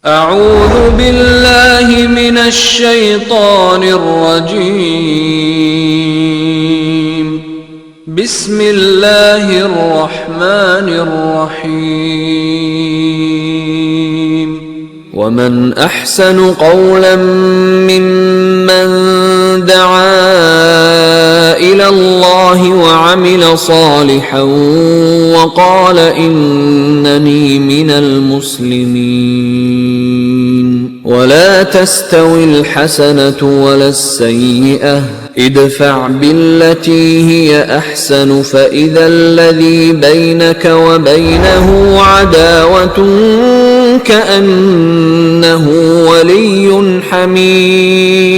اعوذ باللہ من الشیطان الرجیم بسم اللہ الرحمن الرحیم ومن احسن قولا ممن دعا الى اللہ وعمل صالحا وقال اننی من المسلمین ولا تستوي الحسنة ولا السيئة ادفع بالتي هي أحسن فإذا الذي بينك وبينه عداوة كأنه ولي حميم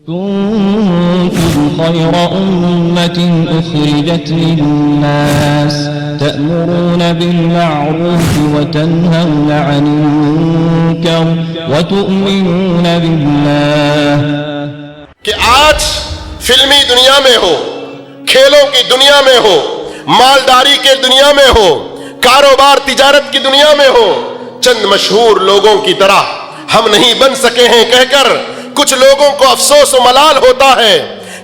كنتم خير أمة أخرجت للناس تأمرون بالمعروف وتنهون عن المنكر وتؤمنون بالله کہ آج فلمی دنیا میں ہو، کھیلوں کی دنیا میں ہو، مالداری کے دنیا میں ہو، کاروبار تجارت کی دنیا میں ہو، چند مشہور لوگوں کی طرح ہم نہیں بن سکے ہیں کہہ کر کچھ لوگوں کو افسوس و ملال ہوتا ہے۔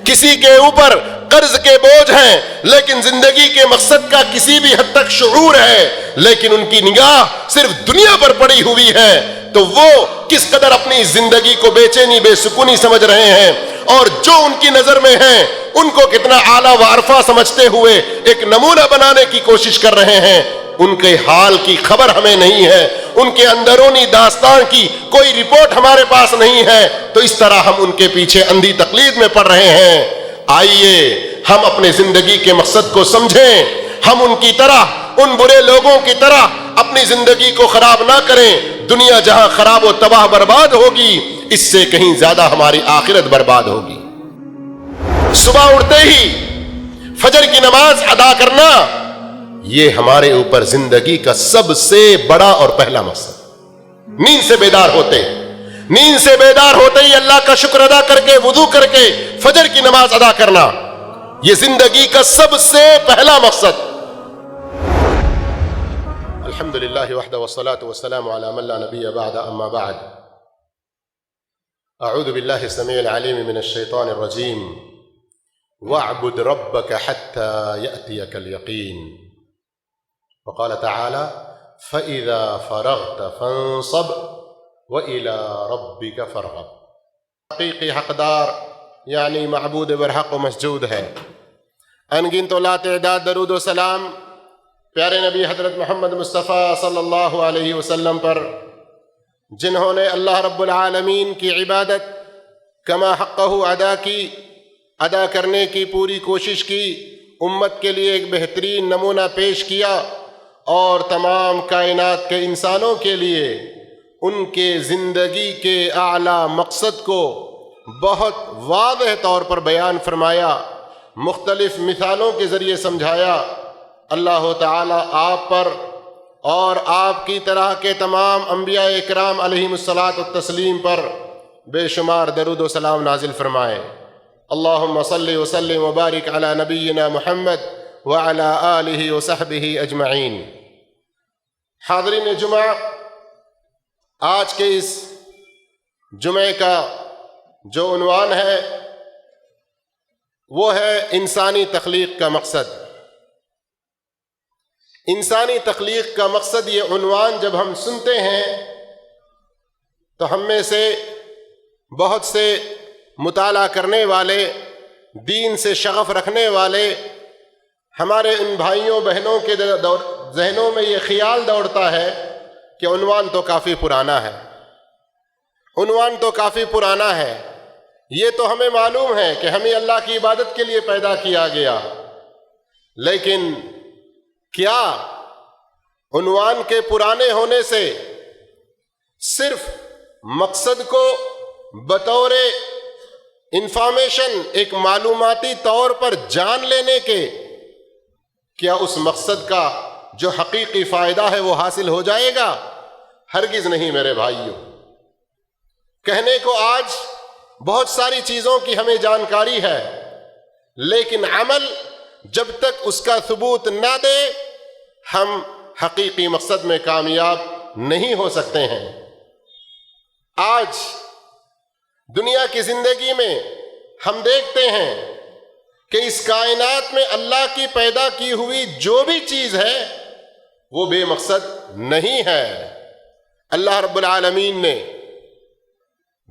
کسی کے اوپر قرض کے بوجھ ہیں لیکن زندگی کے مقصد کا کسی بھی حد تک شعور ہے، لیکن ان کی نگاہ صرف دنیا پر پڑی ہوئی ہے، تو وہ کس قدر اپنی زندگی کو بے چینی بے سکونی سمجھ رہے ہیں، اور جو ان کی نظر میں ہیں ان کو کتنا اعلیٰ و عرفہ سمجھتے ہوئے ایک نمونہ بنانے کی کوشش کر رہے ہیں۔ ان کے حال کی خبر ہمیں نہیں ہے، ان کے اندرونی داستان کی کوئی رپورٹ ہمارے پاس نہیں ہے، تو اس طرح ہم ان کے پیچھے اندھی تقلید میں پڑ رہے ہیں۔ آئیے ہم اپنے زندگی کے مقصد کو سمجھیں، ہم ان کی طرح، ان برے لوگوں کی طرح اپنی زندگی کو خراب نہ کریں۔ دنیا جہاں خراب و تباہ برباد ہوگی، اس سے کہیں زیادہ ہماری آخرت برباد ہوگی۔ صبح اٹھتے ہی فجر کی نماز ادا کرنا، یہ ہمارے اوپر زندگی کا سب سے بڑا اور پہلا مقصد۔ نیند سے بیدار ہوتے ہی اللہ کا شکر ادا کر کے، وضو کر کے فجر کی نماز ادا کرنا، یہ زندگی کا سب سے پہلا مقصد۔ الحمدللہ وحدہ والصلاة والسلام علی من لا نبی بعد، اما بعد، اعوذ باللہ السمیع العلیم من الشیطان الرجیم، واعبد ربک حتی یأتیک الیقین، وقال تعالی فَإِذَا فَرَغْتَ فَانصَبْ وَإِلَى رَبِّكَ فَارْغَب۔ حقیقی حقدار یعنی معبود برحق و مسجود ہے، انگن تو لا تعداد درود و سلام پیارے نبی حضرت محمد مصطفیٰ صلی اللہ علیہ وسلم پر، جنہوں نے اللہ رب العالمین کی عبادت کما حقہ ادا کرنے کی پوری کوشش کی، امت کے لیے ایک بہترین نمونہ پیش کیا، اور تمام کائنات کے انسانوں کے لیے ان کے زندگی کے اعلیٰ مقصد کو بہت واضح طور پر بیان فرمایا، مختلف مثالوں کے ذریعے سمجھایا۔ اللہ تعالیٰ آپ پر اور آپ کی طرح کے تمام انبیاء اکرام علیہم الصلاۃ والتسلیم پر بے شمار درود و سلام نازل فرمائے۔ اللہم صلی وسلم وبارک علی نبینا محمد وعلی آلہ وصحبہ اجمعین۔ حاضرین جمعہ، آج کے اس جمعے کا جو عنوان ہے وہ ہے انسانی تخلیق کا مقصد۔ انسانی تخلیق کا مقصد، یہ عنوان جب ہم سنتے ہیں تو ہم میں سے بہت سے مطالعہ کرنے والے، دین سے شغف رکھنے والے، ہمارے ان بھائیوں بہنوں کے ذہنوں میں یہ خیال دوڑتا ہے کہ عنوان تو کافی پرانا ہے، یہ تو ہمیں معلوم ہے کہ ہمیں اللہ کی عبادت کے لیے پیدا کیا گیا، لیکن کیا عنوان کے پرانے ہونے سے صرف مقصد کو بطور انفارمیشن، ایک معلوماتی طور پر جان لینے کے، کیا اس مقصد کا جو حقیقی فائدہ ہے وہ حاصل ہو جائے گا؟ ہرگز نہیں میرے بھائیوں۔ کہنے کو آج بہت ساری چیزوں کی ہمیں جانکاری ہے، لیکن عمل جب تک اس کا ثبوت نہ دے، ہم حقیقی مقصد میں کامیاب نہیں ہو سکتے ہیں۔ آج دنیا کی زندگی میں ہم دیکھتے ہیں کہ اس کائنات میں اللہ کی پیدا کی ہوئی جو بھی چیز ہے وہ بے مقصد نہیں ہے۔ اللہ رب العالمین نے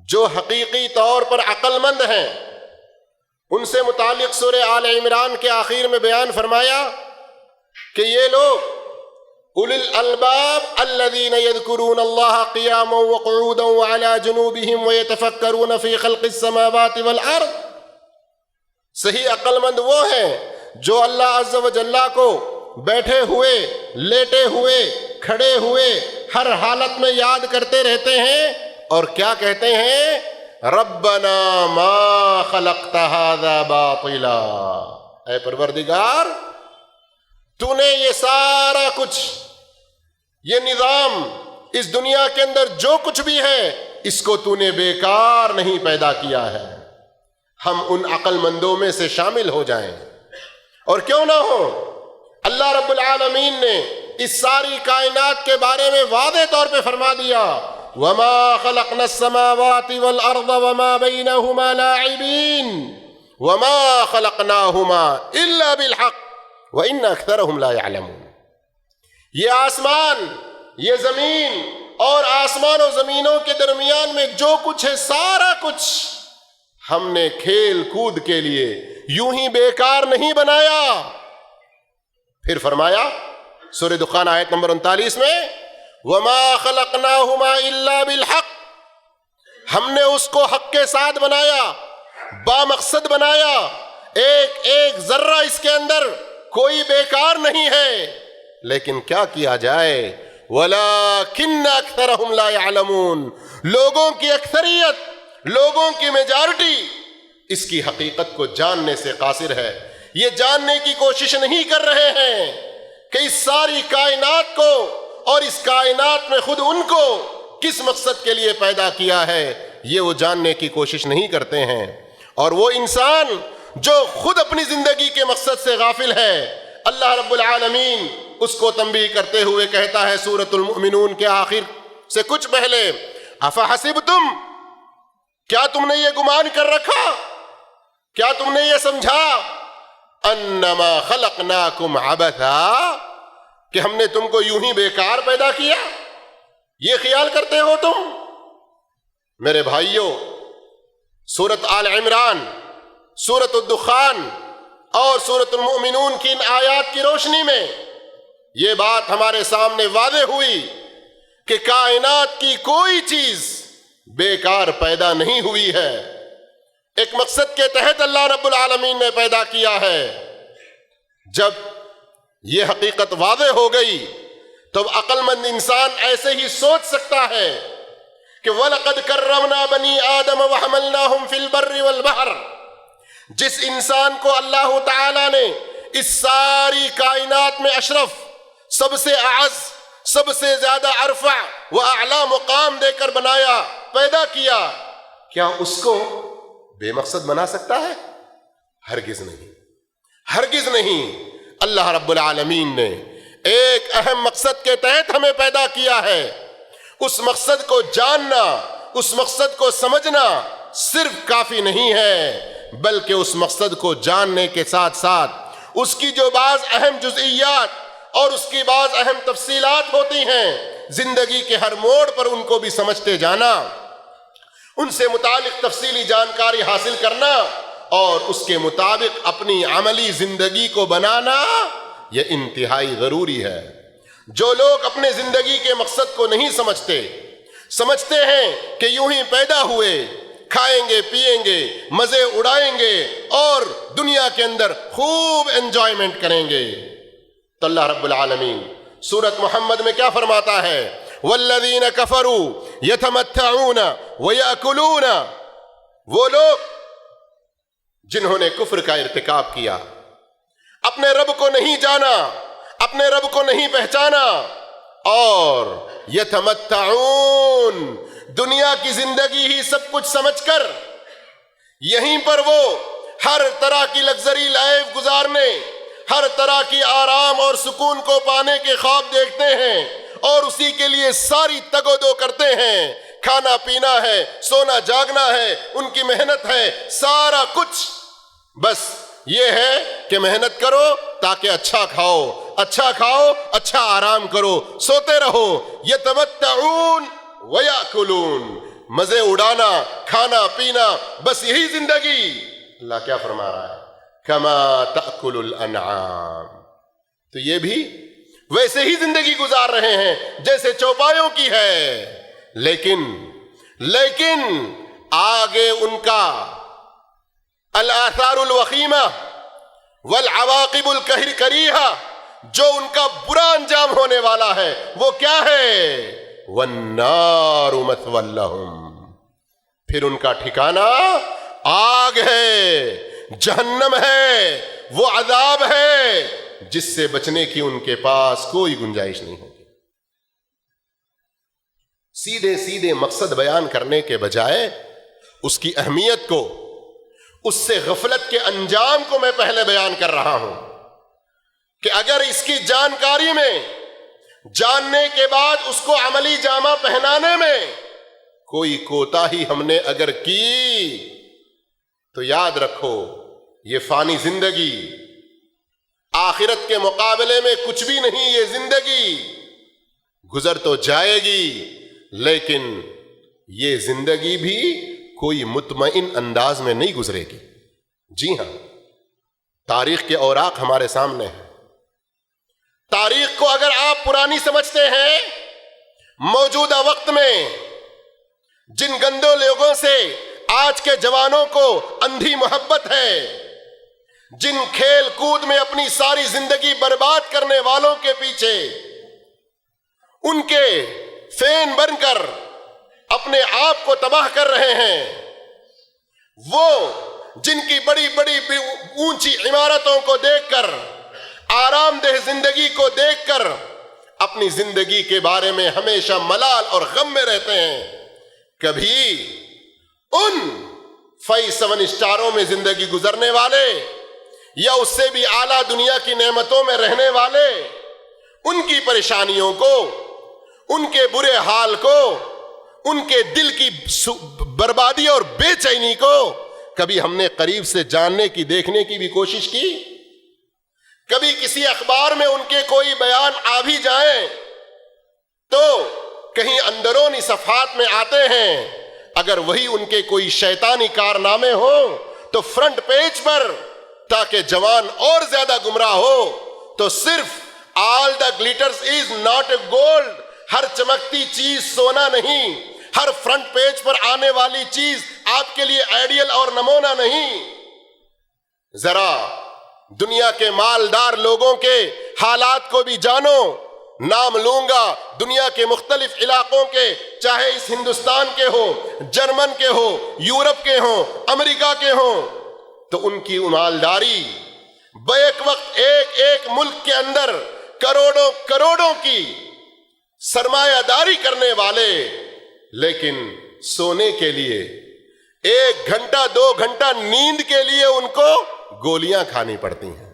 جو حقیقی طور پر عقل مند ہیں ان سے متعلق سورہ آل عمران کے آخر میں بیان فرمایا کہ یہ لوگ اولي الالباب الذين يذكرون الله قياما وقعودا وعلى جنوبهم ويتفكرون في خلق السماوات والارض، صحیح عقل مند وہ ہیں جو اللہ عز و جل کو بیٹھے ہوئے، لیٹے ہوئے، کھڑے ہوئے ہر حالت میں یاد کرتے رہتے ہیں اور کیا کہتے ہیں؟ ربنا ما خلقت هذا باطلا، اے پروردگار تو نے یہ سارا کچھ، یہ نظام، اس دنیا کے اندر جو کچھ بھی ہے اس کو تو نے بیکار نہیں پیدا کیا ہے۔ ہم ان عقل مندوں میں سے شامل ہو جائیں، اور کیوں نہ ہو، اللہ رب العالمین نے اس ساری کائنات کے بارے میں واضح طور پہ فرما دیا وَمَا خَلَقْنَا السَّمَاوَاتِ وَالْأَرْضَ وَمَا بَيْنَهُمَا لَاعِبِينَ وَمَا خَلَقْنَاهُمَا إِلَّا بِالْحَقِّ وَإِنَّ أَكْثَرَهُمْ لَا يَعْلَمُونَ۔ یہ آسمان، یہ زمین اور آسمان و زمینوں کے درمیان میں جو کچھ ہے سارا کچھ ہم نے کھیل کود کے لیے یوں ہی بیکار نہیں بنایا۔ پھر فرمایا سورہ دخان آیت نمبر 39 میں وَمَا خَلَقْنَاهُمَا إِلَّا بِالْحَقِّ، ہم نے اس کو حق کے ساتھ بنایا، با مقصد بنایا، ایک ایک ذرہ اس کے اندر کوئی بیکار نہیں ہے، لیکن کیا کیا جائے وَلَكِنَّ أَكْثَرَهُمْ لَا يَعْلَمُونَ، لوگوں کی اکثریت، لوگوں کی میجارٹی اس کی حقیقت کو جاننے سے قاصر ہے، یہ جاننے کی کوشش نہیں کر رہے ہیں کہ اس ساری کائنات کو اور اس کائنات میں خود ان کو کس مقصد کے لیے پیدا کیا ہے، یہ وہ جاننے کی کوشش نہیں کرتے ہیں۔ اور وہ انسان جو خود اپنی زندگی کے مقصد سے غافل ہے، اللہ رب العالمین اس کو تنبیہ کرتے ہوئے کہتا ہے سورۃ المؤمنون کے آخر سے کچھ پہلے افحسبتم، کیا تم نے یہ گمان کر رکھا، کیا تم نے یہ سمجھا انما خلقناکم عبثا، کہ ہم نے تم کو یوں ہی بیکار پیدا کیا، یہ خیال کرتے ہو تم؟ میرے بھائیوں، سورۃ آل عمران، سورۃ الدخان اور سورۃ المؤمنون کی ان آیات کی روشنی میں یہ بات ہمارے سامنے واضح ہوئی کہ کائنات کی کوئی چیز بیکار پیدا نہیں ہوئی ہے، ایک مقصد کے تحت اللہ رب العالمین نے پیدا کیا ہے۔ جب یہ حقیقت واضح ہو گئی تو عقل مند انسان ایسے ہی سوچ سکتا ہے کہ وَلَقَدْ كَرَّمْنَا بَنِي آدَمَ وَحَمَلْنَاهُمْ فِي الْبَرِّ وَالْبَحْرِ، جس انسان کو اللہ تعالیٰ نے اس ساری کائنات میں اشرف، سب سے اعز، سب سے زیادہ ارفع و اعلیٰ مقام دے کر بنایا، پیدا کیا، کیا اس کو بے مقصد بنا سکتا ہے؟ ہرگز نہیں، ہرگز نہیں۔ اللہ رب العالمین نے ایک اہم مقصد کے تحت ہمیں پیدا کیا ہے، اس مقصد کو جاننا، اس مقصد کو سمجھنا صرف کافی نہیں ہے، بلکہ اس مقصد کو جاننے کے ساتھ ساتھ اس کی جو بعض اہم جزئیات اور اس کی بعض اہم تفصیلات ہوتی ہیں، زندگی کے ہر موڑ پر ان کو بھی سمجھتے جانا، ان سے متعلق تفصیلی جانکاری حاصل کرنا اور اس کے مطابق اپنی عملی زندگی کو بنانا، یہ انتہائی ضروری ہے۔ جو لوگ اپنے زندگی کے مقصد کو نہیں سمجھتے ہیں کہ یوں ہی پیدا ہوئے، کھائیں گے، پیئیں گے، مزے اڑائیں گے اور دنیا کے اندر خوب انجوائمنٹ کریں گے، تو اللہ رب العالمین سورۃ محمد میں کیا فرماتا ہے؟ والذین کفروا یتمتعون ویأکلون، وہ لوگ جنہوں نے کفر کا ارتکاب کیا، اپنے رب کو نہیں جانا، اپنے رب کو نہیں پہچانا، اور یتمتعون، دنیا کی زندگی ہی سب کچھ سمجھ کر یہیں پر وہ ہر طرح کی لگژری لائف گزارنے، ہر طرح کی آرام اور سکون کو پانے کے خواب دیکھتے ہیں اور اسی کے لیے ساری تگ و دو کرتے ہیں. کھانا پینا ہے, سونا جاگنا ہے, ان کی محنت ہے, سارا کچھ بس یہ ہے کہ محنت کرو تاکہ اچھا کھاؤ, اچھا آرام کرو, سوتے رہو. یتمتعون ویاکلون, مزے اڑانا, کھانا پینا, بس یہی زندگی. اللہ کیا فرما رہا ہے؟ کما تأکل الانعام. تو یہ بھی ویسے ہی زندگی گزار رہے ہیں جیسے چوپایوں کی ہے, لیکن آگے ان کا الآثار الوخیمہ والعواقب الکریہہ, جو ان کا برا انجام ہونے والا ہے وہ کیا ہے؟ والنار مثوی لہم, پھر ان کا ٹھکانہ آگ ہے, جہنم ہے, وہ عذاب ہے جس سے بچنے کی ان کے پاس کوئی گنجائش نہیں ہوگی. سیدھے سیدھے مقصد بیان کرنے کے بجائے اس کی اہمیت کو, اس سے غفلت کے انجام کو میں پہلے بیان کر رہا ہوں کہ اگر اس کی جانکاری میں, جاننے کے بعد اس کو عملی جامہ پہنانے میں کوئی کوتاہی ہم نے اگر کی تو یاد رکھو یہ فانی زندگی آخرت کے مقابلے میں کچھ بھی نہیں. یہ زندگی گزر تو جائے گی لیکن یہ زندگی بھی کوئی مطمئن انداز میں نہیں گزرے گی. جی ہاں, تاریخ کے اوراق ہمارے سامنے ہیں. تاریخ کو اگر آپ پرانی سمجھتے ہیں, موجودہ وقت میں جن گندوں لوگوں سے آج کے جوانوں کو اندھی محبت ہے, جن کھیل کود میں اپنی ساری زندگی برباد کرنے والوں کے پیچھے ان کے فین بن کر اپنے آپ کو تباہ کر رہے ہیں, وہ جن کی بڑی بڑی اونچی عمارتوں کو دیکھ کر, آرام دہ زندگی کو دیکھ کر اپنی زندگی کے بارے میں ہمیشہ ملال اور غم میں رہتے ہیں, کبھی ان 5-7 اسٹاروں میں زندگی گزرنے والے یا اس سے بھی اعلیٰ دنیا کی نعمتوں میں رہنے والے, ان کی پریشانیوں کو, ان کے برے حال کو, ان کے دل کی بربادی اور بے چینی کو کبھی ہم نے قریب سے جاننے کی, دیکھنے کی بھی کوشش کی؟ کبھی کسی اخبار میں ان کے کوئی بیان آ بھی جائیں تو کہیں اندرونی صفحات میں آتے ہیں, اگر وہی ان کے کوئی شیطانی کارنامے ہوں تو فرنٹ پیج پر, تاکہ جوان اور زیادہ گمراہ ہو, تو صرف آل دا glitters is not a gold, ہر چمکتی چیز سونا نہیں, ہر فرنٹ پیج پر آنے والی چیز آپ کے لیے آئیڈیل اور نمونہ نہیں. ذرا دنیا کے مالدار لوگوں کے حالات کو بھی جانو. نام لوں گا دنیا کے مختلف علاقوں کے, چاہے اس ہندوستان کے ہوں, جرمن کے ہوں, یورپ کے ہوں, امریکہ کے ہوں, تو ان کی مالداری بیک وقت ایک ایک ملک کے اندر کروڑوں کروڑوں کی سرمایہ داری کرنے والے, لیکن سونے کے لیے 1 گھنٹہ 2 گھنٹہ نیند کے لیے ان کو گولیاں کھانی پڑتی ہیں.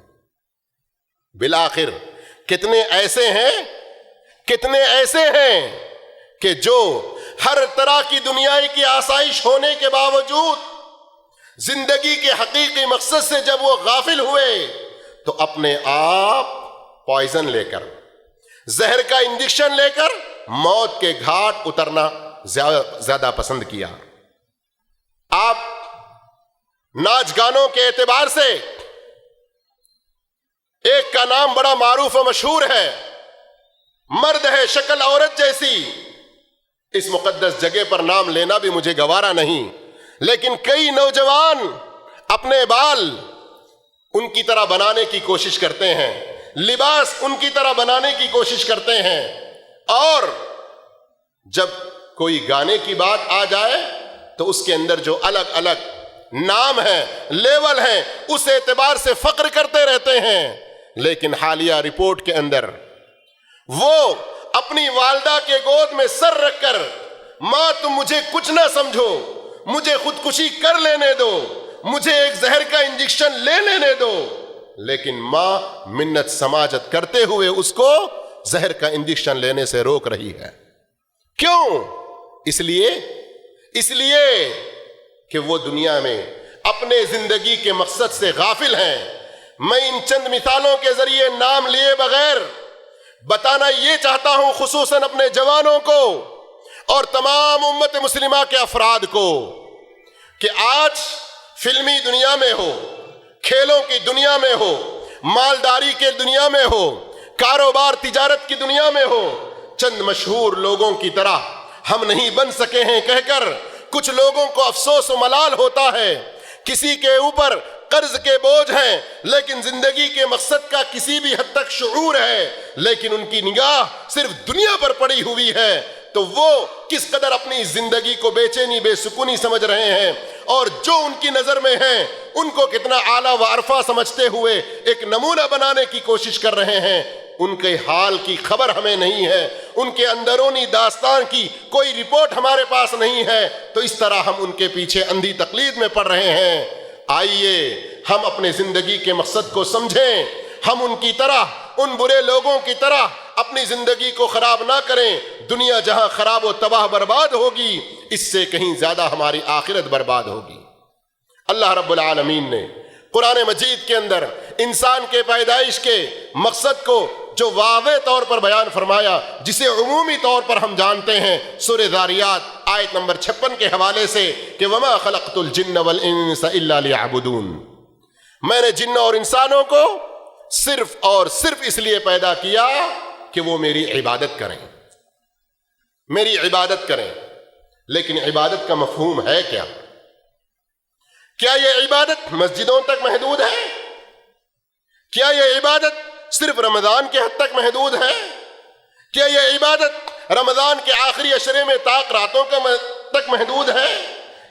بالآخر کتنے ایسے ہیں کہ جو ہر طرح کی دنیائی کی آسائش ہونے کے باوجود زندگی کے حقیقی مقصد سے جب وہ غافل ہوئے تو اپنے آپ پوائزن لے کر, زہر کا انجیکشن لے کر موت کے گھاٹ اترنا زیادہ پسند کیا. آپ ناچ گانوں کے اعتبار سے ایک کا نام بڑا معروف و مشہور ہے, مرد ہے شکل عورت جیسی. اس مقدس جگہ پر نام لینا بھی مجھے گوارا نہیں, لیکن کئی نوجوان اپنے بال ان کی طرح بنانے کی کوشش کرتے ہیں, لباس ان کی طرح بنانے کی کوشش کرتے ہیں, اور جب کوئی گانے کی بات آ جائے تو اس کے اندر جو الگ الگ نام ہیں, لیول ہیں, اس اعتبار سے فخر کرتے رہتے ہیں. لیکن حالیہ رپورٹ کے اندر وہ اپنی والدہ کے گود میں سر رکھ کر, ماں تم مجھے کچھ نہ سمجھو, مجھے خودکشی کر لینے دو, مجھے ایک زہر کا انجیکشن لے لینے دو, لیکن ماں منت سماجت کرتے ہوئے اس کو زہر کا انجیکشن لینے سے روک رہی ہے. کیوں؟ اس لیے کہ وہ دنیا میں اپنے زندگی کے مقصد سے غافل ہیں. میں ان چند مثالوں کے ذریعے نام لیے بغیر بتانا یہ چاہتا ہوں، خصوصاً اپنے جوانوں کو اور تمام امت مسلمہ کے افراد کو، کہ آج فلمی دنیا میں ہو، کھیلوں کی دنیا میں ہو، مالداری کے دنیا میں ہو، کاروبار تجارت کی دنیا میں ہو، چند مشہور لوگوں کی طرح ہم نہیں بن سکے ہیں کہہ کر کچھ لوگوں کو افسوس و ملال ہوتا ہے. کسی کے اوپر قرض کے بوجھ ہیں لیکن زندگی کے مقصد کا کسی بھی حد تک شعور ہے، لیکن ان کی نگاہ صرف دنیا پر پڑی ہوئی ہے، تو وہ کس قدر اپنی زندگی کو بے چینی بے سکونی سمجھ رہے ہیں، اور جو ان کی نظر میں ہیں ان کو کتنا اعلیٰ و عرفہ سمجھتے ہوئے ایک نمونہ بنانے کی کوشش کر رہے ہیں. ان کے حال کی خبر ہمیں نہیں ہے، ان کے اندرونی داستان کی کوئی رپورٹ ہمارے پاس نہیں ہے، تو اس طرح ہم ان کے پیچھے اندھی تقلید میں پڑ رہے ہیں. آئیے ہم اپنے زندگی کے مقصد کو سمجھیں، ہم ان کی طرح، ان برے لوگوں کی طرح اپنی زندگی کو خراب نہ کریں. دنیا جہاں خراب و تباہ برباد ہوگی، اس سے کہیں زیادہ ہماری آخرت برباد ہوگی. اللہ رب العالمین نے قرآن مجید کے اندر انسان کے پیدائش کے مقصد کو جو واضح طور پر بیان فرمایا، جسے عمومی طور پر ہم جانتے ہیں سورہ ذاریات آیت نمبر 56 کے حوالے سے کہ وَمَا خَلَقْتُ الْجِنَّ وَالْإِنسَ إِلَّا لِيَعْبُدُونَ، میں نے جن اور انسانوں کو صرف اور صرف اس لیے پیدا کیا کہ وہ میری عبادت کریں، میری عبادت کریں. لیکن عبادت کا مفہوم ہے کیا؟ کیا یہ عبادت مسجدوں تک محدود ہے؟ کیا یہ عبادت صرف رمضان کے حد تک محدود ہے؟ کیا یہ عبادت رمضان کے آخری عشرے میں طاق راتوں تک محدود ہے؟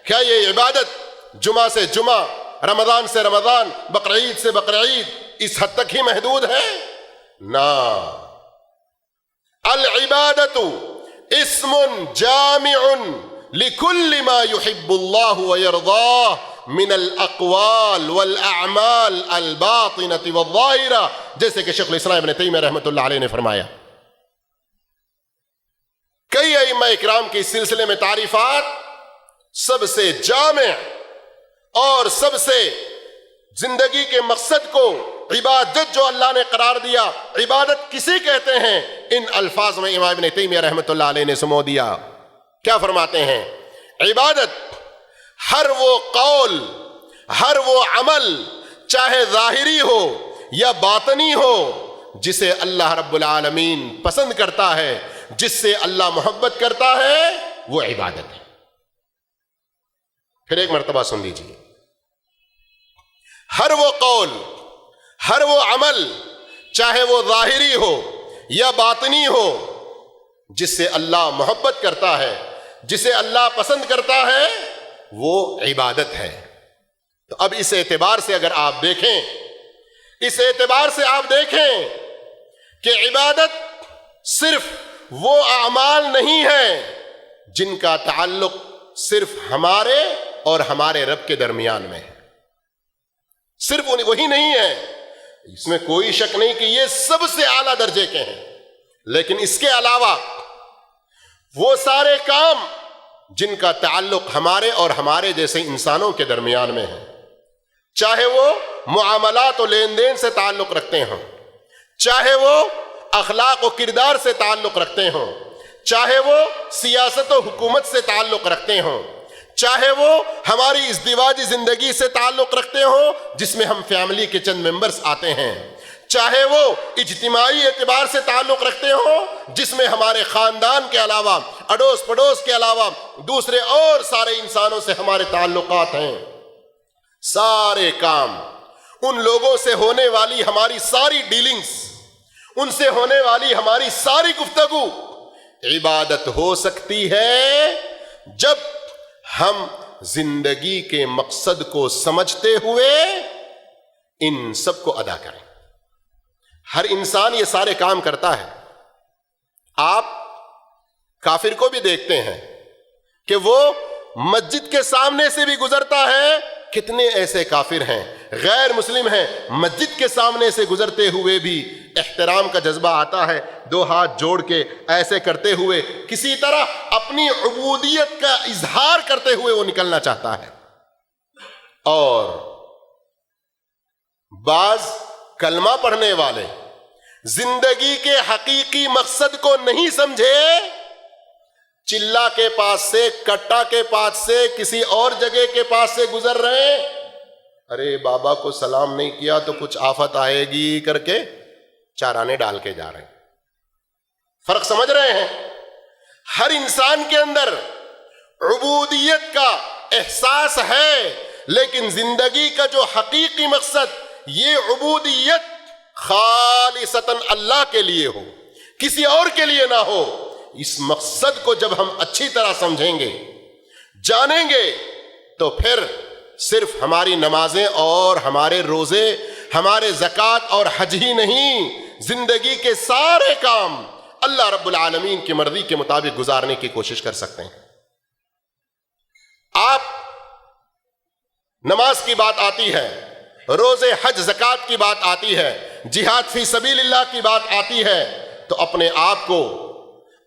کیا یہ عبادت جمعہ سے جمعہ، رمضان سے رمضان، بقرعید سے بقرعید اس حد تک ہی محدود ہے؟ نا، العبادت اسم جامع لكل ما يحب الله ويرضاه من الاقوال والاعمال الباطنة والظاہرة، جیسے کہ شیخ الاسلام ابن تیمیہ رحمۃ اللہ علیہ نے فرمایا. کئی ائمہ اکرام کی اس سلسلے میں تعریفات، سب سے جامع اور سب سے زندگی کے مقصد کو عبادت جو اللہ نے قرار دیا، عبادت کسی کہتے ہیں، ان الفاظ میں امام ابن تیمیہ رحمۃ اللہ علیہ نے سمو دیا. کیا فرماتے ہیں؟ عبادت ہر وہ قول، ہر وہ عمل، چاہے ظاہری ہو یا باطنی ہو، جسے اللہ رب العالمین پسند کرتا ہے، جس سے اللہ محبت کرتا ہے، وہ عبادت ہے. پھر ایک مرتبہ سن لیجیے، ہر وہ قول، ہر وہ عمل، چاہے وہ ظاہری ہو یا باطنی ہو، جس سے اللہ محبت کرتا ہے، جسے اللہ پسند کرتا ہے، وہ عبادت ہے. تو اب اس اعتبار سے اگر آپ دیکھیں، اس اعتبار سے آپ دیکھیں کہ عبادت صرف وہ اعمال نہیں ہے جن کا تعلق صرف ہمارے اور ہمارے رب کے درمیان میں ہے، صرف وہی نہیں ہے، اس میں کوئی شک نہیں کہ یہ سب سے اعلیٰ درجے کے ہیں. لیکن اس کے علاوہ وہ سارے کام جن کا تعلق ہمارے اور ہمارے جیسے انسانوں کے درمیان میں ہے، چاہے وہ معاملات و لین دین سے تعلق رکھتے ہوں، چاہے وہ اخلاق و کردار سے تعلق رکھتے ہوں، چاہے وہ سیاست و حکومت سے تعلق رکھتے ہوں، چاہے وہ ہماری ازدواجی زندگی سے تعلق رکھتے ہوں جس میں ہم فیملی کے چند ممبرز آتے ہیں، چاہے وہ اجتماعی اعتبار سے تعلق رکھتے ہوں جس میں ہمارے خاندان کے علاوہ، اڑوس پڑوس کے علاوہ دوسرے اور سارے انسانوں سے ہمارے تعلقات ہیں. سارے کام، ان لوگوں سے ہونے والی ہماری ساری ڈیلنگز، ان سے ہونے والی ہماری ساری گفتگو عبادت ہو سکتی ہے جب ہم زندگی کے مقصد کو سمجھتے ہوئے ان سب کو ادا کریں. ہر انسان یہ سارے کام کرتا ہے. آپ کافر کو بھی دیکھتے ہیں کہ وہ مسجد کے سامنے سے بھی گزرتا ہے کتنے ایسے کافر ہیں، غیر مسلم ہیں، مسجد کے سامنے سے گزرتے ہوئے بھی احترام کا جذبہ آتا ہے، دو ہاتھ جوڑ کے ایسے کرتے ہوئے کسی طرح اپنی عبودیت کا اظہار کرتے ہوئے وہ نکلنا چاہتا ہے۔ اور بعض کلمہ پڑھنے والے زندگی کے حقیقی مقصد کو نہیں سمجھے، چلا کے پاس سے، کٹا کے پاس سے، کسی اور جگہ کے پاس سے گزر رہے ہیں، ارے بابا کو سلام نہیں کیا تو کچھ آفت آئے گی کر کے چارانے ڈال کے جا رہے ہیں۔ فرق سمجھ رہے ہیں؟ ہر انسان کے اندر عبودیت کا احساس ہے، لیکن زندگی کا جو حقیقی مقصد یہ عبودیت خالصتاً اللہ کے لیے ہو، کسی اور کے لیے نہ ہو، اس مقصد کو جب ہم اچھی طرح سمجھیں گے، جانیں گے، تو پھر صرف ہماری نمازیں اور ہمارے روزے، ہمارے زکوٰۃ اور حج ہی نہیں، زندگی کے سارے کام اللہ رب العالمین کی مرضی کے مطابق گزارنے کی کوشش کر سکتے ہیں۔ آپ نماز کی بات آتی ہے، روزے حج زکوٰۃ کی بات آتی ہے، جہاد فی سبیل اللہ کی بات آتی ہے، تو اپنے آپ کو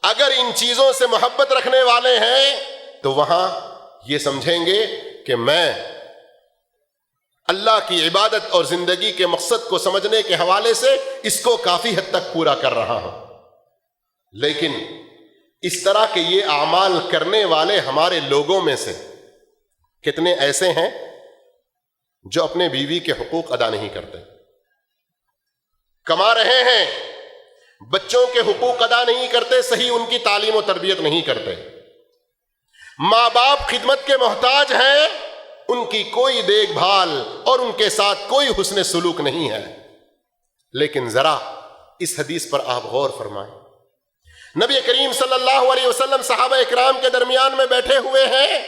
اگر ان چیزوں سے محبت رکھنے والے ہیں تو وہاں یہ سمجھیں گے کہ میں اللہ کی عبادت اور زندگی کے مقصد کو سمجھنے کے حوالے سے اس کو کافی حد تک پورا کر رہا ہوں۔ لیکن اس طرح کے یہ اعمال کرنے والے ہمارے لوگوں میں سے کتنے ایسے ہیں جو اپنے بیوی کے حقوق ادا نہیں کرتے، کما رہے ہیں، بچوں کے حقوق ادا نہیں کرتے، صحیح ان کی تعلیم و تربیت نہیں کرتے، ماں باپ خدمت کے محتاج ہیں، ان کی کوئی دیکھ بھال اور ان کے ساتھ کوئی حسن سلوک نہیں ہے۔ لیکن ذرا اس حدیث پر آپ غور فرمائیں، نبی کریم صلی اللہ علیہ وسلم صحابہ اکرام کے درمیان میں بیٹھے ہوئے ہیں،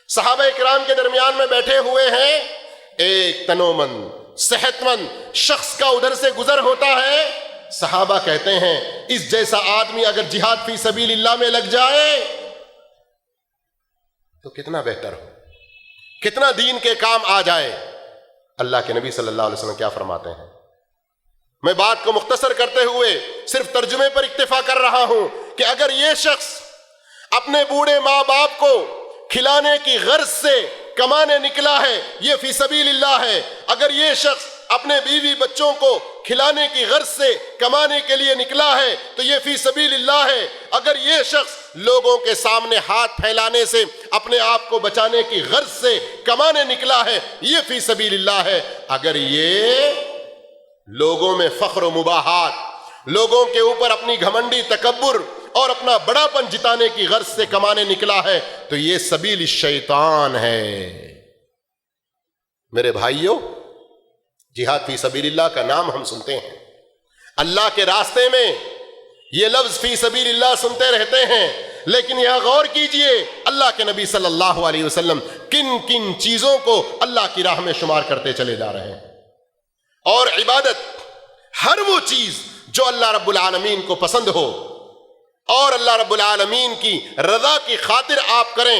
صحابہ اکرام کے درمیان میں بیٹھے ہوئے ہیں، ایک تنومند صحت مند شخص کا ادھر سے گزر ہوتا ہے، صحابہ کہتے ہیں اس جیسا آدمی اگر جہاد فی سبیل اللہ میں لگ جائے تو کتنا بہتر ہو، کتنا دین کے کام آ جائے۔ اللہ کے نبی صلی اللہ علیہ وسلم کیا فرماتے ہیں؟ میں بات کو مختصر کرتے ہوئے صرف ترجمے پر اکتفا کر رہا ہوں کہ اگر یہ شخص اپنے بوڑھے ماں باپ کو کھلانے کی غرض سے کمانے نکلا ہے، یہ فی سبیل اللہ ہے۔ اگر یہ شخص اپنے بیوی بچوں کو کھلانے کی غرض سے کمانے کے لیے نکلا ہے تو یہ فی سبیل اللہ ہے۔ اگر یہ شخص لوگوں کے سامنے ہاتھ پھیلانے سے، اپنے آپ کو بچانے کی غرض سے کمانے نکلا ہے، یہ فی سبیل اللہ ہے۔ اگر یہ لوگوں میں فخر و مباحات، لوگوں کے اوپر اپنی گھمنڈی تکبر اور اپنا بڑا پن جتانے کی غرض سے کمانے نکلا ہے تو یہ سبیل الشیطان ہے۔ میرے بھائیوں، جہاد فی سبیل اللہ کا نام ہم سنتے ہیں، اللہ کے راستے میں یہ لفظ فی سبیل اللہ سنتے رہتے ہیں، لیکن یہاں غور کیجئے اللہ کے نبی صلی اللہ علیہ وسلم کن کن چیزوں کو اللہ کی راہ میں شمار کرتے چلے جا رہے ہیں۔ اور عبادت ہر وہ چیز جو اللہ رب العالمین کو پسند ہو اور اللہ رب العالمین کی رضا کی خاطر آپ کریں،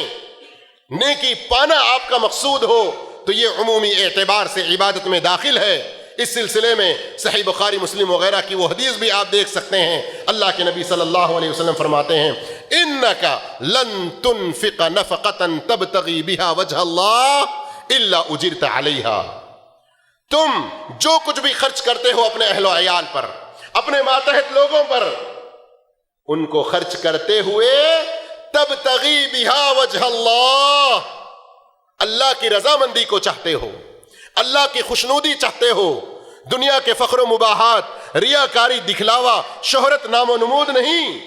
نیکی پانا آپ کا مقصود ہو، تو یہ عمومی اعتبار سے عبادت میں داخل ہے۔ اس سلسلے میں صحیح بخاری مسلم وغیرہ کی وہ حدیث بھی آپ دیکھ سکتے ہیں، اللہ کے نبی صلی اللہ علیہ وسلم فرماتے ہیں اِنَّكَ لَن تُنفِقَ نَفَقَةً تَبْتَغِي بِهَا وَجْهَ اللَّهِ إِلَّا أُجِرْتَ عَلَيْهَا۔ تم جو کچھ بھی خرچ کرتے ہو اپنے اہل و عیال پر، اپنے ماتحت لوگوں پر، ان کو خرچ کرتے ہوئے تبتغی بہا وجہ اللہ، اللہ کی رضامندی کو چاہتے ہو، اللہ کی خوشنودی چاہتے ہو، دنیا کے فخر و مباحات، ریاکاری، دکھلاوا، شہرت، نام و نمود نہیں،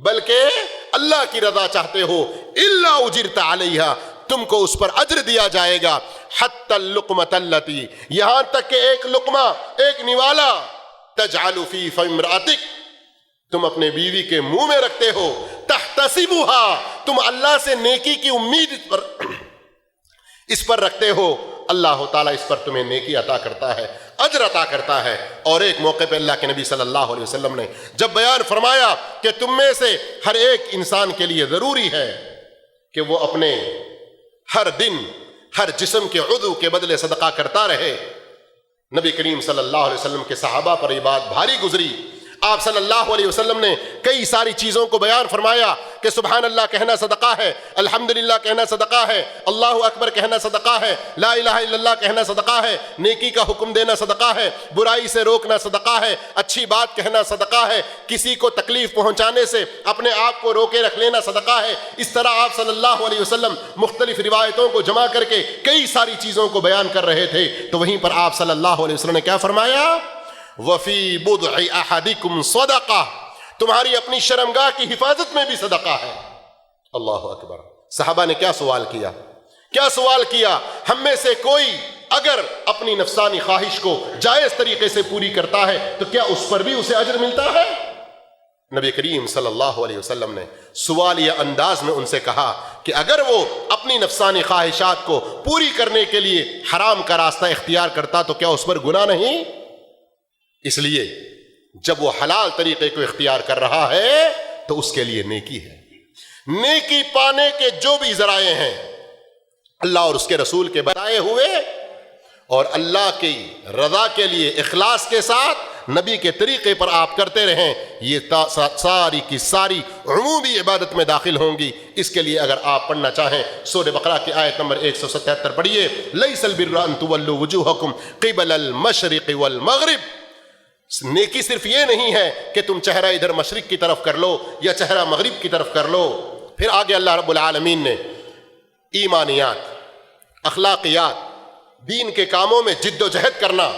بلکہ اللہ کی رضا چاہتے ہو، الا اجرت علیہا، تم کو اس پر اجر دیا جائے گا، حتی اللقمۃ التی، یہاں تک کہ ایک لقمہ، ایک نوالا، تجعل فی امرأتک، تم اپنے بیوی کے منہ میں رکھتے ہو، تحتسبها، تم اللہ سے نیکی کی امید اس پر رکھتے ہو، اللہ تعالیٰ اس پر تمہیں نیکی عطا کرتا ہے، اجر عطا کرتا ہے۔ اور ایک موقع پہ اللہ کے نبی صلی اللہ علیہ وسلم نے جب بیان فرمایا کہ تم میں سے ہر ایک انسان کے لیے ضروری ہے کہ وہ اپنے ہر دن ہر جسم کے عضو کے بدلے صدقہ کرتا رہے۔ نبی کریم صلی اللہ علیہ وسلم کے صحابہ پر یہ بات بھاری گزری۔ آپ صلی اللہ علیہ وسلم نے کئی ساری چیزوں کو بیان فرمایا کہ سبحان اللہ کہنا صدقہ ہے، الحمدللہ کہنا صدقہ ہے، اللہ اکبر کہنا صدقہ ہے، لا الہ الا اللہ کہنا صدقہ ہے، نیکی کا حکم دینا صدقہ ہے، برائی سے روکنا صدقہ ہے، اچھی بات کہنا صدقہ ہے، کسی کو تکلیف پہنچانے سے اپنے آپ کو روکے رکھ لینا صدقہ ہے۔ اس طرح آپ صلی اللہ علیہ وسلم مختلف روایتوں کو جمع کر کے کئی ساری چیزوں کو بیان کر رہے تھے۔ تو وہیں پر آپ صلی اللہ علیہ وسلم نے کیا فرمایا؟ وَفِي بُضْعِ أَحَدِكُمْ صَدَقَةٌ، تمہاری اپنی شرمگاہ کی حفاظت میں بھی صدقہ ہے۔ اللہ اکبر۔ صحابہ نے کیا سوال کیا؟ کیا سوال کیا؟ ہم میں سے کوئی اگر اپنی نفسانی خواہش کو جائز طریقے سے پوری کرتا ہے تو کیا اس پر بھی اسے اجر ملتا ہے؟ نبی کریم صلی اللہ علیہ وسلم نے سوالیہ انداز میں ان سے کہا کہ اگر وہ اپنی نفسانی خواہشات کو پوری کرنے کے لیے حرام کا راستہ اختیار کرتا تو کیا اس پر گناہ نہیں؟ اس لیے جب وہ حلال طریقے کو اختیار کر رہا ہے تو اس کے لیے نیکی ہے۔ نیکی پانے کے جو بھی ذرائع ہیں اللہ اور اس کے رسول کے بتائے ہوئے اور اللہ کی رضا کے لیے اخلاص کے ساتھ نبی کے طریقے پر آپ کرتے رہیں، یہ ساری کی ساری عمومی عبادت میں داخل ہوں گی۔ اس کے لیے اگر آپ پڑھنا چاہیں سورہ بقرہ کی آیت نمبر 177 پڑھیے، لیس البر ان تولوا وجوہکم قبل المشرق والمغرب۔ نیکی صرف یہ نہیں ہے کہ تم چہرہ ادھر مشرق کی طرف کر لو یا چہرہ مغرب کی طرف کر لو۔ پھر آگے اللہ رب العالمین نے ایمانیات، اخلاقیات، دین کے کاموں میں جد و جہد کرنا،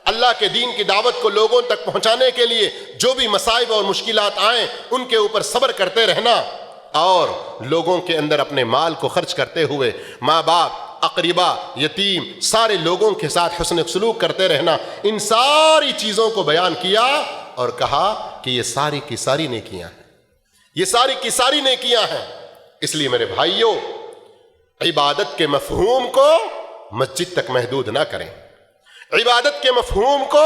اللہ کے دین کی دعوت کو لوگوں تک پہنچانے کے لیے جو بھی مصائب اور مشکلات آئیں ان کے اوپر صبر کرتے رہنا، اور لوگوں کے اندر اپنے مال کو خرچ کرتے ہوئے ماں باپ، اقربا، یتیم، سارے لوگوں کے ساتھ حسن سلوک کرتے رہنا، ان ساری چیزوں کو بیان کیا اور کہا کہ یہ ساری کی ساری نیکیاں ہیں، یہ ساری کی ساری نیکیاں ہیں۔ اس لیے میرے بھائیوں، عبادت کے مفہوم کو مسجد تک محدود نہ کریں، عبادت کے مفہوم کو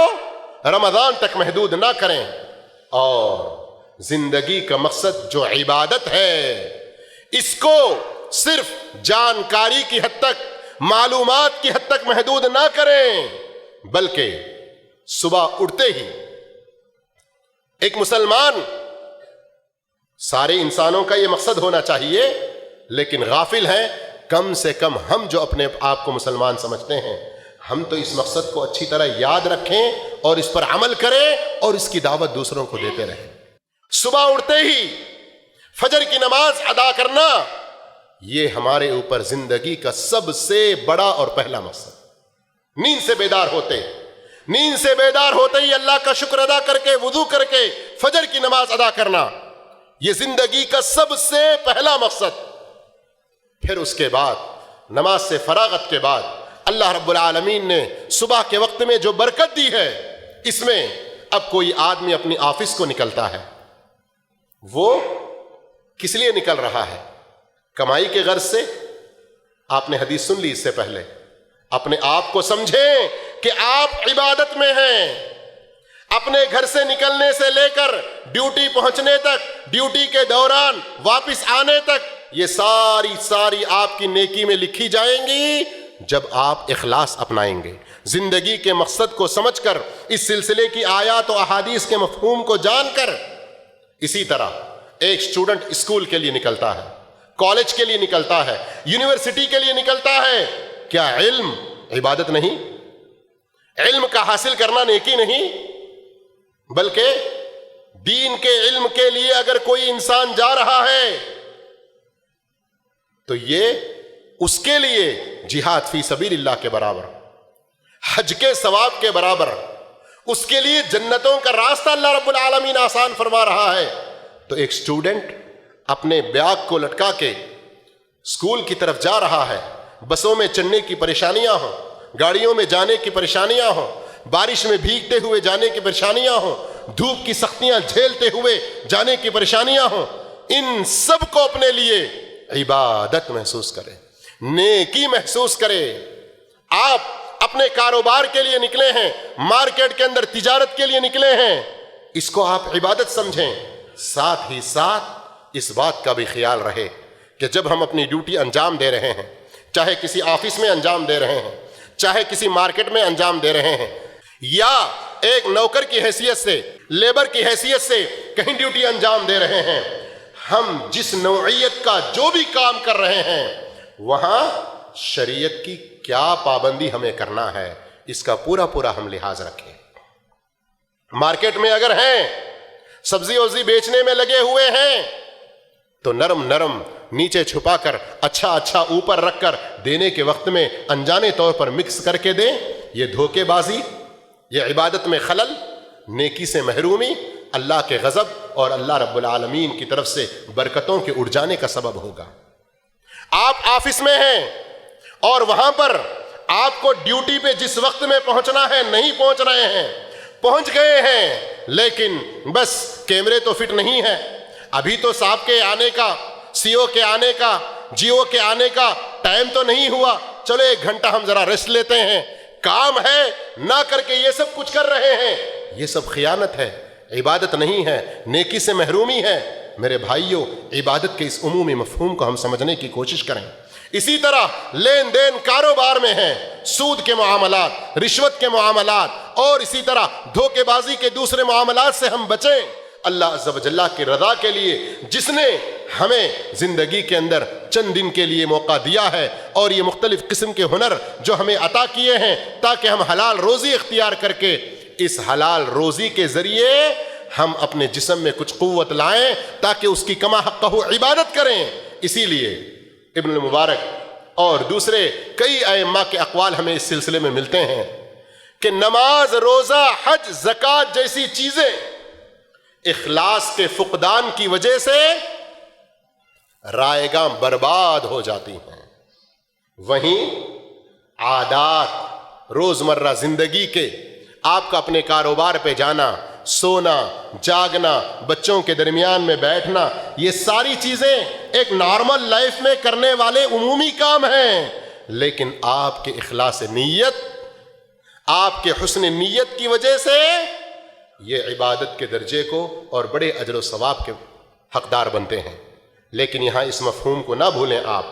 رمضان تک محدود نہ کریں، اور زندگی کا مقصد جو عبادت ہے اس کو صرف جانکاری کی حد تک، معلومات کی حد تک محدود نہ کریں، بلکہ صبح اٹھتے ہی ایک مسلمان، سارے انسانوں کا یہ مقصد ہونا چاہیے لیکن غافل ہیں کم سے کم ہم جو اپنے آپ کو مسلمان سمجھتے ہیں، ہم تو اس مقصد کو اچھی طرح یاد رکھیں اور اس پر عمل کریں اور اس کی دعوت دوسروں کو دیتے رہیں۔ صبح اٹھتے ہی فجر کی نماز ادا کرنا، یہ ہمارے اوپر زندگی کا سب سے بڑا اور پہلا مقصد۔ نیند سے بیدار ہوتے ہی اللہ کا شکر ادا کر کے، وضو کر کے فجر کی نماز ادا کرنا، یہ زندگی کا سب سے پہلا مقصد۔ پھر اس کے بعد نماز سے فراغت کے بعد اللہ رب العالمین نے صبح کے وقت میں جو برکت دی ہے، اس میں اب کوئی آدمی اپنی آفس کو نکلتا ہے، وہ کس لیے نکل رہا ہے؟ کمائی کے غرض سے؟ آپ نے حدیث سن لی اس سے پہلے۔ اپنے آپ کو سمجھیں کہ آپ عبادت میں ہیں، اپنے گھر سے نکلنے سے لے کر ڈیوٹی پہنچنے تک، ڈیوٹی کے دوران واپس آنے تک، یہ ساری آپ کی نیکی میں لکھی جائیں گی جب آپ اخلاص اپنائیں گے، زندگی کے مقصد کو سمجھ کر، اس سلسلے کی آیات و احادیث کے مفہوم کو جان کر۔ اسی طرح ایک اسٹوڈنٹ اسکول کے لیے نکلتا ہے، کالج کے لیے نکلتا ہے، یونیورسٹی کے لیے نکلتا ہے، کیا علم عبادت نہیں؟ علم کا حاصل کرنا نیکی نہیں؟ بلکہ دین کے علم کے لیے اگر کوئی انسان جا رہا ہے تو یہ اس کے لیے جہاد فی سبیل اللہ کے برابر، حج کے ثواب کے برابر، اس کے لیے جنتوں کا راستہ اللہ رب العالمین آسان فرما رہا ہے۔ تو ایک اسٹوڈنٹ اپنے بیگ کو لٹکا کے اسکول کی طرف جا رہا ہے، بسوں میں چڑھنے کی پریشانیاں ہوں، گاڑیوں میں جانے کی پریشانیاں ہوں، بارش میں بھیگتے ہوئے جانے کی پریشانیاں ہوں، دھوپ کی سختیاں جھیلتے ہوئے جانے کی پریشانیاں ہوں، ان سب کو اپنے لیے عبادت محسوس کرے، نیکی محسوس کرے۔ آپ اپنے کاروبار کے لیے نکلے ہیں، مارکیٹ کے اندر تجارت کے لیے نکلے ہیں، اس کو آپ عبادت سمجھیں، ساتھ ہی ساتھ اس بات کا بھی خیال رہے کہ جب ہم اپنی ڈیوٹی انجام دے رہے ہیں، چاہے کسی آفس میں انجام دے رہے ہیں، چاہے کسی مارکیٹ میں انجام دے رہے ہیں، یا ایک نوکر کی حیثیت سے، لیبر کی حیثیت سے کہیں ڈیوٹی انجام دے رہے ہیں، ہم جس نوعیت کا جو بھی کام کر رہے ہیں وہاں شریعت کی کیا پابندی ہمیں کرنا ہے، اس کا پورا پورا ہم لحاظ رکھیں۔ مارکیٹ میں اگر ہیں، سبزی وبزی بیچنے میں لگے ہوئے ہیں، تو نرم نرم نیچے چھپا کر اچھا اچھا اوپر رکھ کر دینے کے وقت میں انجانے طور پر مکس کر کے دیں۔ یہ دھوکے بازی، یہ عبادت میں خلل، نیکی سے محرومی، اللہ کے غضب اور اللہ رب العالمین کی طرف سے برکتوں کے اڑ جانے کا سبب ہوگا۔ آپ آفس میں ہیں اور وہاں پر آپ کو ڈیوٹی پہ جس وقت میں پہنچنا ہے نہیں پہنچ رہے ہیں، پہنچ گئے ہیں، لیکن بس کیمرے تو فٹ نہیں ہے، ابھی تو صاحب کے آنے کا، سی او کے آنے کا، جی او کے آنے کا ٹائم تو نہیں ہوا، چلو 1 گھنٹہ ہم ذرا ریسٹ لیتے ہیں، کام ہے نہ کر کے یہ سب کچھ کر رہے ہیں، یہ سب خیانت ہے، عبادت نہیں ہے، نیکی سے محرومی ہے۔ میرے بھائیوں، عبادت کے اس عمومی مفہوم کو ہم سمجھنے کی کوشش کریں۔ اسی طرح لین دین کاروبار میں ہیں، سود کے معاملات، رشوت کے معاملات اور اسی طرح دھوکے بازی کے دوسرے معاملات سے ہم بچیں۔ اللہ عز و جل کی رضا کے لیے جس نے ہمیں زندگی کے اندر چند دن کے لیے موقع دیا ہے اور یہ مختلف قسم کے ہنر جو ہمیں عطا کیے ہیں تاکہ ہم حلال روزی اختیار کر کے اس حلال روزی کے ذریعے ہم اپنے جسم میں کچھ قوت لائیں تاکہ اس کی کما حقہ عبادت کریں۔ اسی لیے ابن المبارک اور دوسرے کئی ائمہ کے اقوال ہمیں اس سلسلے میں ملتے ہیں کہ نماز، روزہ، حج، زکوٰۃ جیسی چیزیں اخلاص کے فقدان کی وجہ سے رائیگاں برباد ہو جاتی ہیں۔ وہیں عادات روزمرہ زندگی کے، آپ کا اپنے کاروبار پہ جانا، سونا، جاگنا، بچوں کے درمیان میں بیٹھنا، یہ ساری چیزیں ایک نارمل لائف میں کرنے والے عمومی کام ہیں، لیکن آپ کے اخلاص نیت، آپ کے حسن نیت کی وجہ سے یہ عبادت کے درجے کو اور بڑے اجر و ثواب کے حقدار بنتے ہیں۔ لیکن یہاں اس مفہوم کو نہ بھولیں آپ،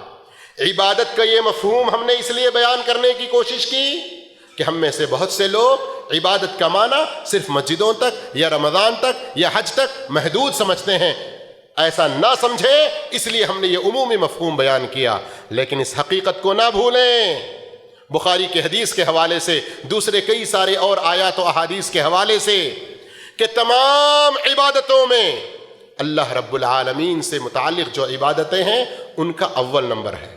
عبادت کا یہ مفہوم ہم نے اس لیے بیان کرنے کی کوشش کی کہ ہم میں سے بہت سے لوگ عبادت کا معنی صرف مسجدوں تک یا رمضان تک یا حج تک محدود سمجھتے ہیں۔ ایسا نہ سمجھے، اس لیے ہم نے یہ عمومی مفہوم بیان کیا، لیکن اس حقیقت کو نہ بھولیں۔ بخاری کے حدیث کے حوالے سے، دوسرے کئی سارے اور آیات و احادیث کے حوالے سے کہ تمام عبادتوں میں اللہ رب العالمین سے متعلق جو عبادتیں ہیں ان کا اول نمبر ہے۔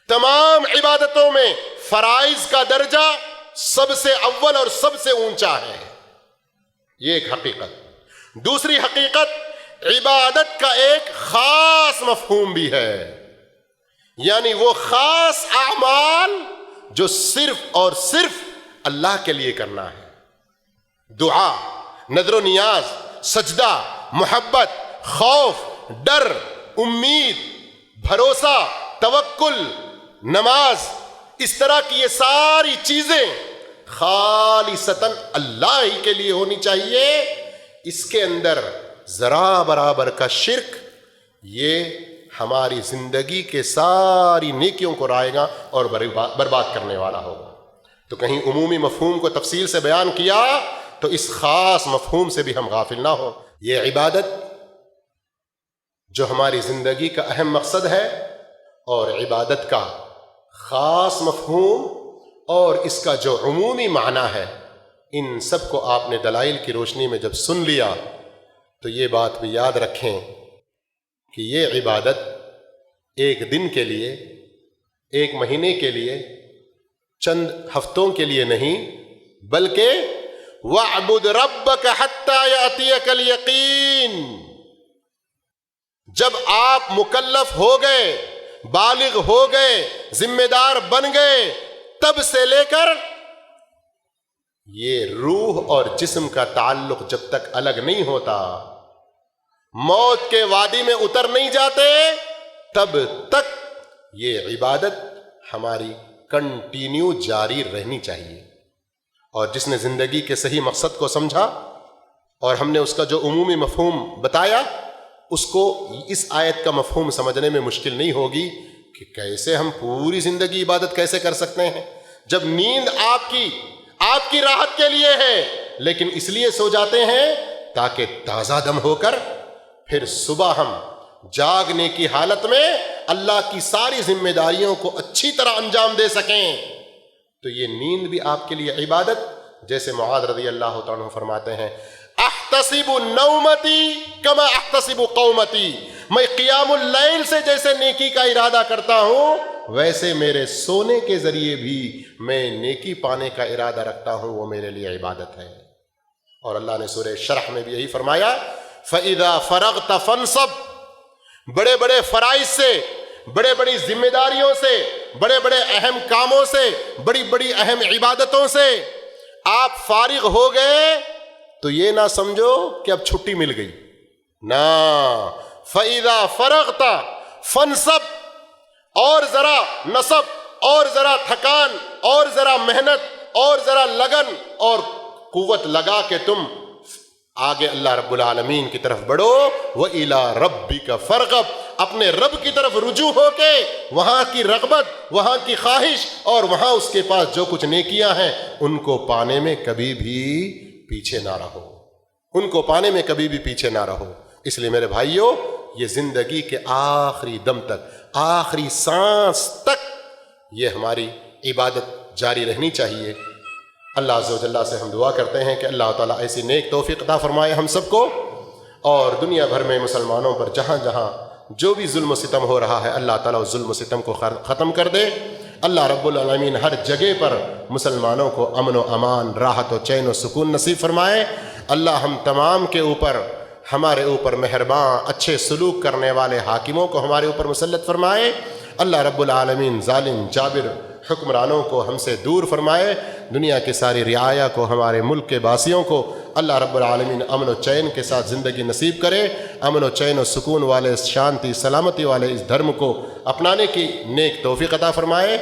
تمام عبادتوں میں فرائض کا درجہ سب سے اول اور سب سے اونچا ہے، یہ ایک حقیقت۔ دوسری حقیقت، عبادت کا ایک خاص مفہوم بھی ہے، یعنی وہ خاص اعمال جو صرف اور صرف اللہ کے لیے کرنا ہے۔ دعا، نذر و نیاز، سجدہ، محبت، خوف، ڈر، امید، بھروسہ، توکل، نماز، اس طرح کی یہ ساری چیزیں خالصتاً اللہ ہی کے لیے ہونی چاہیے۔ اس کے اندر ذرا برابر کا شرک، یہ ہماری زندگی کے ساری نیکیوں کو رائے گا اور برباد کرنے والا ہوگا۔ تو کہیں عمومی مفہوم کو تفصیل سے بیان کیا تو اس خاص مفہوم سے بھی ہم غافل نہ ہوں۔ یہ عبادت جو ہماری زندگی کا اہم مقصد ہے اور عبادت کا خاص مفہوم اور اس کا جو عمومی معنی ہے، ان سب کو آپ نے دلائل کی روشنی میں جب سن لیا تو یہ بات بھی یاد رکھیں کہ یہ عبادت ایک دن کے لیے، ایک مہینے کے لیے، چند ہفتوں کے لیے نہیں، بلکہ وَاعْبُدْ رَبَّكَ حَتَّى يَأْتِيَكَ الْيَقِينُ۔ جب آپ مکلف ہو گئے، بالغ ہو گئے، ذمہ دار بن گئے، تب سے لے کر یہ روح اور جسم کا تعلق جب تک الگ نہیں ہوتا، موت کے وادی میں اتر نہیں جاتے، تب تک یہ عبادت ہماری کنٹینیو جاری رہنی چاہیے۔ اور جس نے زندگی کے صحیح مقصد کو سمجھا اور ہم نے اس کا جو عمومی مفہوم بتایا، اس کو اس آیت کا مفہوم سمجھنے میں مشکل نہیں ہوگی کہ کیسے ہم پوری زندگی عبادت کیسے کر سکتے ہیں جب نیند آپ کی راحت کے لیے ہے، لیکن اس لیے سو جاتے ہیں تاکہ تازہ دم ہو کر پھر صبح ہم جاگنے کی حالت میں اللہ کی ساری ذمہ داریوں کو اچھی طرح انجام دے سکیں۔ تو یہ نیند بھی آپ کے لیے عبادت، جیسے معاذ رضی اللہ تعالیٰ عنہ فرماتے ہیں احتسب نومتی کما احتسب قومتی، میں قیام اللیل سے جیسے نیکی کا ارادہ کرتا ہوں ویسے میرے سونے کے ذریعے بھی میں نیکی پانے کا ارادہ رکھتا ہوں، وہ میرے لیے عبادت ہے۔ اور اللہ نے سورہ شرح میں بھی یہی فرمایا فَإِذَا فَرَغْتَ فَانْصَبْ، بڑے بڑے فرائض سے، بڑے بڑی ذمہ داریوں سے، بڑے بڑے اہم کاموں سے، بڑی بڑی اہم عبادتوں سے آپ فارغ ہو گئے تو یہ نہ سمجھو کہ اب چھٹی مل گئی، نہ، فَإِذَا فَرَغْتَ فَانْصَبْ، اور ذرا نصب، اور ذرا تھکان، اور ذرا محنت، اور ذرا لگن اور قوت لگا کے تم آگے اللہ رب العالمین کی طرف بڑھو، وَإِلَىٰ رَبِّكَ فَارْغَب، اپنے رب کی طرف رجوع ہو کے وہاں کی رغبت، وہاں کی خواہش اور وہاں اس کے پاس جو کچھ نیکیاں ہیں ان کو پانے میں کبھی بھی پیچھے نہ رہو، ان کو پانے میں کبھی بھی پیچھے نہ رہو۔ اس لیے میرے بھائیوں، یہ زندگی کے آخری دم تک، آخری سانس تک یہ ہماری عبادت جاری رہنی چاہیے۔ اللہ عز و جل سے ہم دعا کرتے ہیں کہ اللہ تعالیٰ ایسی نیک توفیق عطا فرمائے ہم سب کو، اور دنیا بھر میں مسلمانوں پر جہاں جہاں جو بھی ظلم و ستم ہو رہا ہے اللہ تعالیٰ اس ظلم و ستم کو ختم کر دے۔ اللہ رب العالمین ہر جگہ پر مسلمانوں کو امن و امان، راحت و چین و سکون نصیب فرمائے۔ اللہ ہم تمام کے اوپر، ہمارے اوپر مہربان، اچھے سلوک کرنے والے حاکموں کو ہمارے اوپر مسلط فرمائے۔ اللہ رب العالمین ظالم جابر حکمرانوں کو ہم سے دور فرمائے۔ دنیا کی ساری رعایا کو، ہمارے ملک کے باسیوں کو اللہ رب العالمین امن و چین کے ساتھ زندگی نصیب کرے۔ امن و چین و سکون والے، شانتی سلامتی والے اس دھرم کو اپنانے کی نیک توفیق عطا فرمائے۔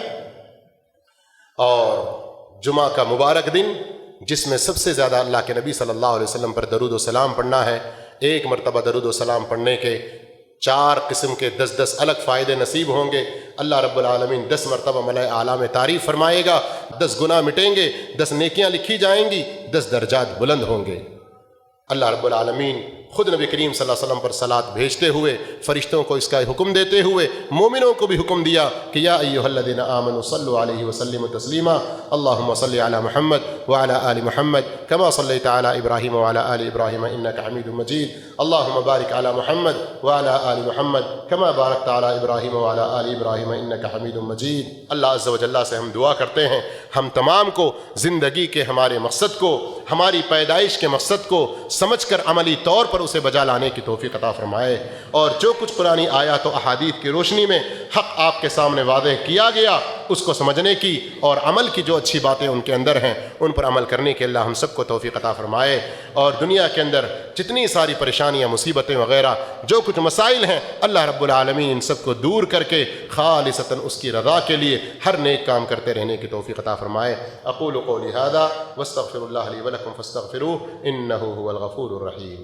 اور جمعہ کا مبارک دن جس میں سب سے زیادہ اللہ کے نبی صلی اللہ علیہ وسلم پر درود و سلام پڑھنا ہے، ایک مرتبہ درود و سلام پڑھنے کے 4 قسم کے 10 الگ فائدے نصیب ہوں گے۔ اللہ رب العالمین 10 مرتبہ ملائے اعلیٰ میں تعریف فرمائے گا، 10 گناہ مٹیں گے، 10 نیکیاں لکھی جائیں گی، 10 درجات بلند ہوں گے۔ اللہ رب العالمین خود نبی کریم صلی اللہ علیہ وسلم پر صلاۃ بھیجتے ہوئے، فرشتوں کو اس کا حکم دیتے ہوئے مومنوں کو بھی حکم دیا کہ یا ایھا الذین آمنوا صلوا علیہ وسلموا تسلیما، اللہم صل علی محمد وعلی آل محمد کما صلیت علی ابراہیم وعلی آل ابراہیم انک حمید مجید، اللہم بارک علی محمد وعلی آل محمد کما بارکت علی ابراہیم وعلی آل ابراہیم انک حمید مجید۔ اللہ عز و جل سے ہم دعا کرتے ہیں ہم تمام کو زندگی کے ہمارے مقصد کو، ہماری پیدائش کے مقصد کو سمجھ کر عملی طور پر اسے بجا لانے کی توفیق عطا فرمائے، اور جو کچھ قرآنی آیات و احادیث کی روشنی میں حق آپ کے سامنے واضح کیا گیا اس کو سمجھنے کی اور عمل کی جو اچھی باتیں ان کے اندر ہیں ان پر عمل کرنے کے اللہ ہم سب کو توفیق عطا فرمائے۔ اور دنیا کے اندر جتنی ساری پریشانیاں، مصیبتیں وغیرہ جو کچھ مسائل ہیں اللہ رب العالمین ان سب کو دور کر کے خالصتاً اس کی رضا کے لیے ہر نیک کام کرتے رہنے کی توفیق عطا فرمائے۔ اقول قولی ھذا واستغفر اللہ لی ولکم فاستغفروہ انہ ھو الغفور الرحیم۔